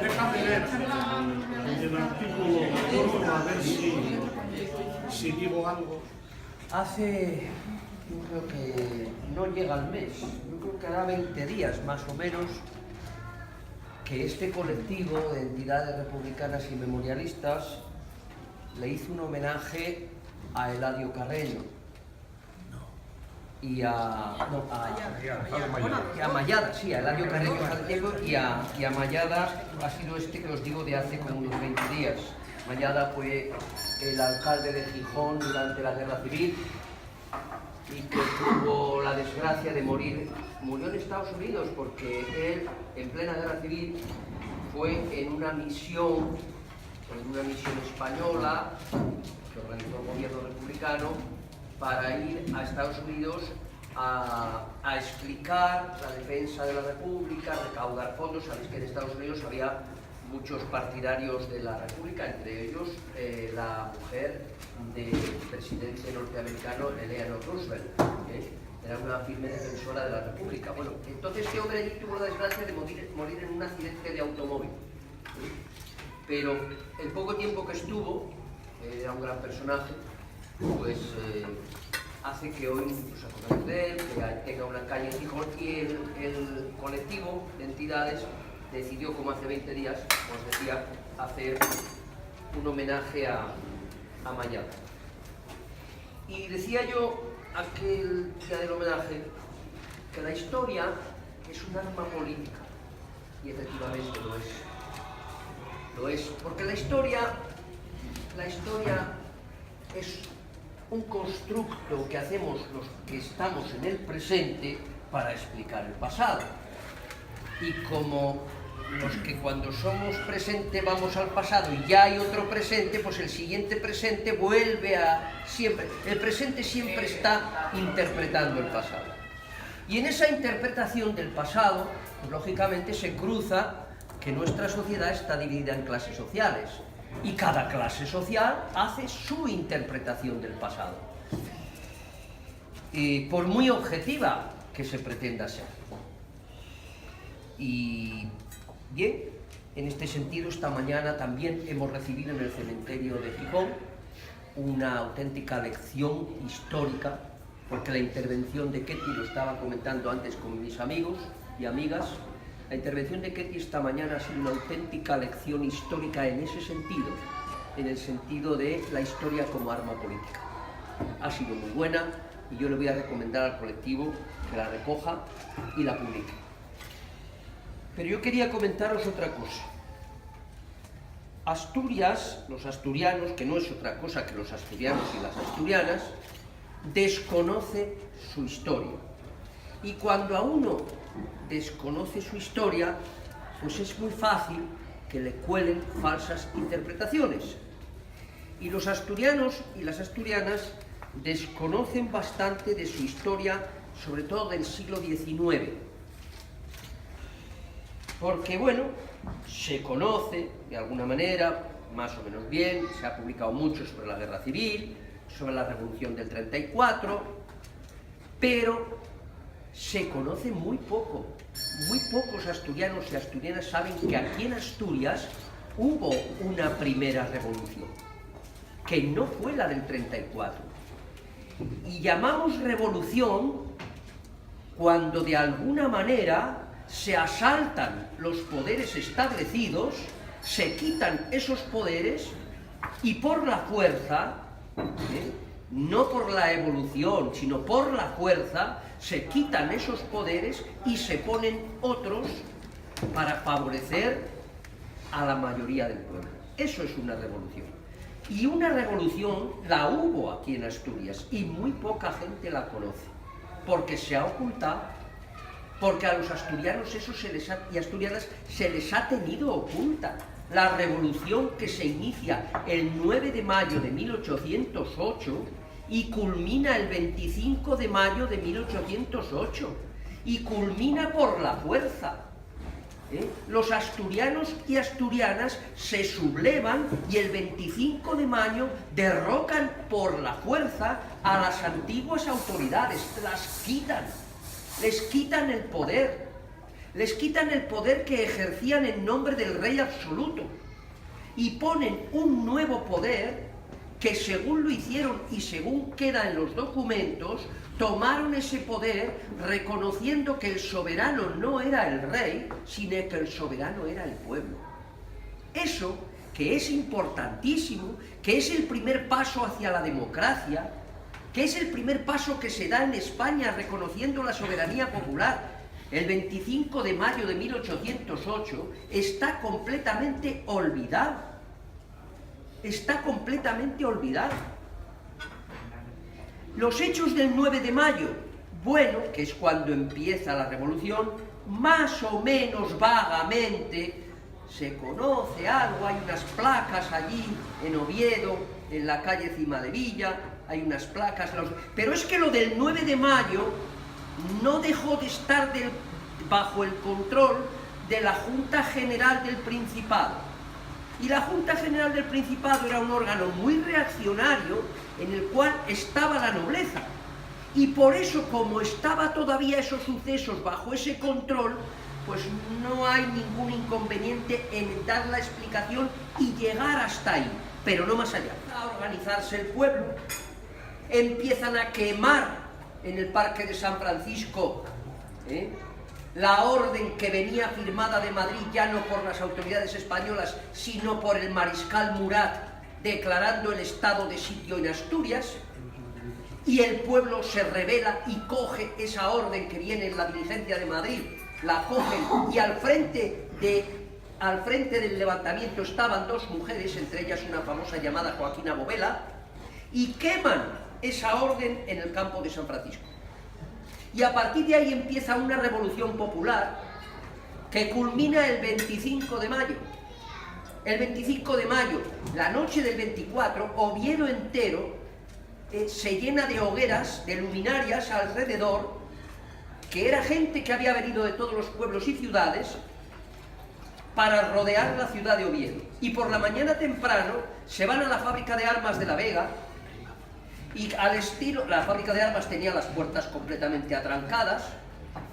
Déjame ver el artículo, a ver si digo algo. Hace, yo creo que no llega al mes, yo creo que hará 20 días más o menos, que este colectivo de entidades republicanas y memorialistas le hizo un homenaje a Eladio Carreño y a Mayada, sí, a Eladio Carreño Santiago y a Mayada. Ha sido este que os digo de hace como unos 20 días. Mayada fue el alcalde de Gijón durante la Guerra Civil y que tuvo la desgracia de morir. Murió en Estados Unidos porque él, en plena Guerra Civil, fue en una misión española que organizó el gobierno republicano para ir a Estados Unidos a explicar la defensa de la República, recaudar fondos. Sabéis que en Estados Unidos había muchos partidarios de la República, entre ellos la mujer del presidente norteamericano Eleanor Roosevelt, era una firme defensora de la República. Bueno, entonces este hombre allí tuvo la desgracia de morir en un accidente de automóvil, pero el poco tiempo que estuvo, era un gran personaje, pues hace que hoy nos acordemos de él, que tenga una calle en Gijón, y el colectivo de entidades decidió, como hace 20 días, os decía, hacer un homenaje a Mayada. Y decía yo aquel día del homenaje que la historia es un arma política, y efectivamente lo es. Lo es, porque la historia es un constructo que hacemos los que estamos en el presente para explicar el pasado. Y como los que cuando somos presente vamos al pasado y ya hay otro presente, pues el siguiente presente vuelve a siempre. El presente siempre está interpretando el pasado. Y en esa interpretación del pasado, pues, lógicamente se cruza que nuestra sociedad está dividida en clases sociales. Y cada clase social hace su interpretación del pasado. Y por muy objetiva que se pretenda ser. Y bien, en este sentido, esta mañana también hemos recibido en el cementerio de Gijón una auténtica lección histórica, porque la intervención de Ketty, lo estaba comentando antes con mis amigos y amigas, la intervención de Ketty esta mañana ha sido una auténtica lección histórica en ese sentido, en el sentido de la historia como arma política. Ha sido muy buena y yo le voy a recomendar al colectivo que la recoja y la publique. Pero yo quería comentaros otra cosa. Asturias, los asturianos, que no es otra cosa que los asturianos y las asturianas, desconoce su historia. Y cuando a uno desconoce su historia, pues es muy fácil que le cuelen falsas interpretaciones. Y los asturianos y las asturianas desconocen bastante de su historia, sobre todo del siglo XIX. Porque, bueno, se conoce de alguna manera, más o menos bien, se ha publicado mucho sobre la Guerra Civil, sobre la Revolución del 34, pero se conoce muy poco. Muy pocos asturianos y asturianas saben que aquí en Asturias hubo una primera revolución, que no fue la del 34. Y llamamos revolución cuando de alguna manera se asaltan los poderes establecidos, se quitan esos poderes y por la fuerza, no por la evolución, sino por la fuerza, se quitan esos poderes y se ponen otros para favorecer a la mayoría del pueblo. Eso es una revolución. Y una revolución la hubo aquí en Asturias y muy poca gente la conoce, porque se ha ocultado, porque a los asturianos eso y asturianas se les ha tenido oculta. La revolución que se inicia el 9 de mayo de 1808 y culmina el 25 de mayo de 1808 y culmina por la fuerza. Los asturianos y asturianas se sublevan y el 25 de mayo derrocan por la fuerza a las antiguas autoridades, las quitan, les quitan el poder, que ejercían en nombre del rey absoluto y ponen un nuevo poder que, según lo hicieron y según queda en los documentos, tomaron ese poder reconociendo que el soberano no era el rey, sino que el soberano era el pueblo. Eso, que es importantísimo, que es el primer paso hacia la democracia, que es el primer paso que se da en España reconociendo la soberanía popular, el 25 de mayo de 1808, está completamente olvidado. Está completamente olvidado. Los hechos del 9 de mayo, bueno, que es cuando empieza la revolución, más o menos vagamente se conoce algo, hay unas placas allí en Oviedo, en la calle Cimadevilla, hay unas placas, pero es que lo del 9 de mayo no dejó de estar bajo el control de la Junta General del Principado. Y la Junta General del Principado era un órgano muy reaccionario en el cual estaba la nobleza. Y por eso, como estaba todavía esos sucesos bajo ese control, pues no hay ningún inconveniente en dar la explicación y llegar hasta ahí, pero no más allá. A organizarse el pueblo, empiezan a quemar en el Parque de San Francisco la orden que venía firmada de Madrid, ya no por las autoridades españolas, sino por el mariscal Murat, declarando el estado de sitio en Asturias, y el pueblo se rebela y coge esa orden que viene en la diligencia de Madrid, la cogen, y al frente del levantamiento estaban dos mujeres, entre ellas una famosa llamada Joaquina Bovela, y queman esa orden en el campo de San Francisco. Y a partir de ahí empieza una revolución popular que culmina el 25 de mayo. El 25 de mayo, la noche del 24, Oviedo entero se llena de hogueras, de luminarias alrededor, que era gente que había venido de todos los pueblos y ciudades para rodear la ciudad de Oviedo. Y por la mañana temprano se van a la fábrica de armas de La Vega, y al estilo, la fábrica de armas tenía las puertas completamente atrancadas,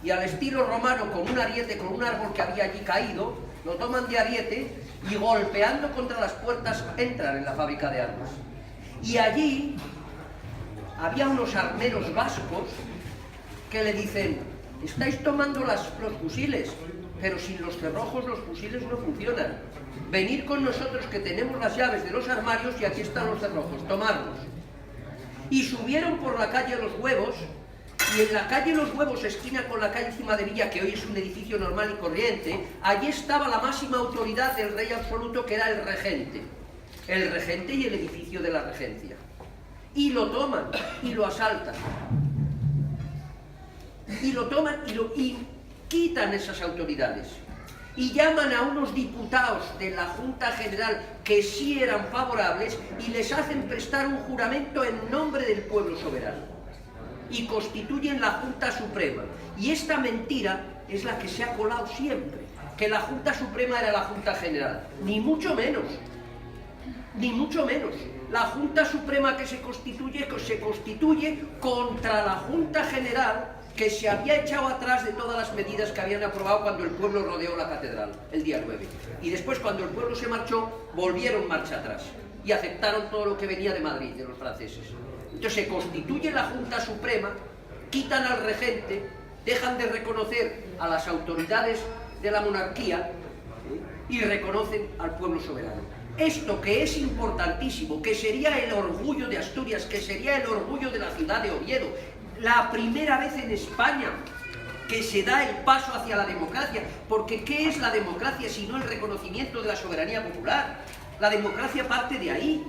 y al estilo romano, con un ariete, con un árbol que había allí caído, lo toman de ariete y golpeando contra las puertas entran en la fábrica de armas. Y allí había unos armeros vascos que le dicen: estáis tomando los fusiles, pero sin los cerrojos los fusiles no funcionan. Venid con nosotros que tenemos las llaves de los armarios y aquí están los cerrojos, tomadlos. Y subieron por la calle Los Huevos, y en la calle Los Huevos, esquina con la calle Cimadevilla, que hoy es un edificio normal y corriente, allí estaba la máxima autoridad del rey absoluto, que era el regente y el edificio de la regencia. Y lo toman, y lo asaltan. Y lo toman y quitan esas autoridades. Y llaman a unos diputados de la Junta General que sí eran favorables y les hacen prestar un juramento en nombre del pueblo soberano. Y constituyen la Junta Suprema. Y esta mentira es la que se ha colado siempre, que la Junta Suprema era la Junta General. Ni mucho menos. Ni mucho menos. La Junta Suprema que se constituye contra la Junta General, que se había echado atrás de todas las medidas que habían aprobado cuando el pueblo rodeó la catedral, el día 9. Y después, cuando el pueblo se marchó, volvieron marcha atrás y aceptaron todo lo que venía de Madrid, de los franceses. Entonces se constituye la Junta Suprema, quitan al regente, dejan de reconocer a las autoridades de la monarquía y reconocen al pueblo soberano. Esto, que es importantísimo, que sería el orgullo de Asturias, que sería el orgullo de la ciudad de Oviedo, la primera vez en España que se da el paso hacia la democracia, porque ¿qué es la democracia sino el reconocimiento de la soberanía popular? La democracia parte de ahí.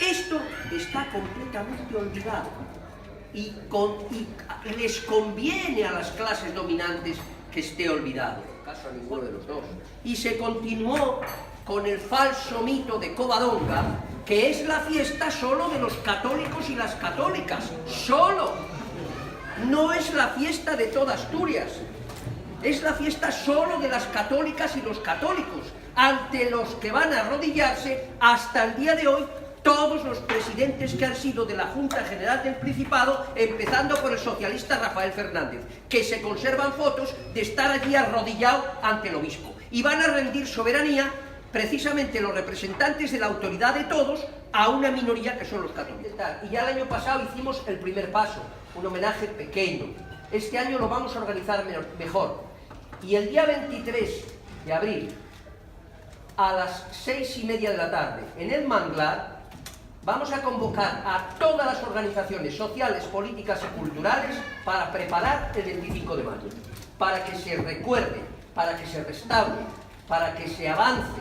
Esto está completamente olvidado y les conviene a las clases dominantes que esté olvidado, caso a ninguno de los dos. Y se continuó con el falso mito de Covadonga, que es la fiesta solo de los católicos y las católicas, solo. No es la fiesta de toda Asturias. Es la fiesta solo de las católicas y los católicos, ante los que van a arrodillarse hasta el día de hoy todos los presidentes que han sido de la Junta General del Principado, empezando por el socialista Rafael Fernández, que se conservan fotos de estar allí arrodillado ante el obispo. Y van a rendir soberanía, precisamente los representantes de la autoridad de todos, a una minoría que son los católicos. Y ya el año pasado hicimos el primer paso, un homenaje pequeño. Este año lo vamos a organizar mejor. Y el día 23 de abril, a las 6:30 de la tarde, en el Manglar, vamos a convocar a todas las organizaciones sociales, políticas y culturales para preparar el 25 de mayo, para que se recuerde, para que se restaure, para que se avance.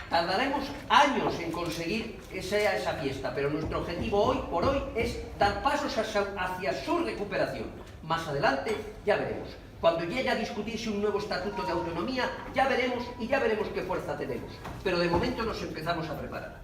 Tardaremos años en conseguir que sea esa fiesta, pero nuestro objetivo hoy por hoy es dar pasos hacia su recuperación. Más adelante ya veremos. Cuando llegue a discutirse un nuevo estatuto de autonomía, ya veremos qué fuerza tenemos. Pero de momento nos empezamos a preparar.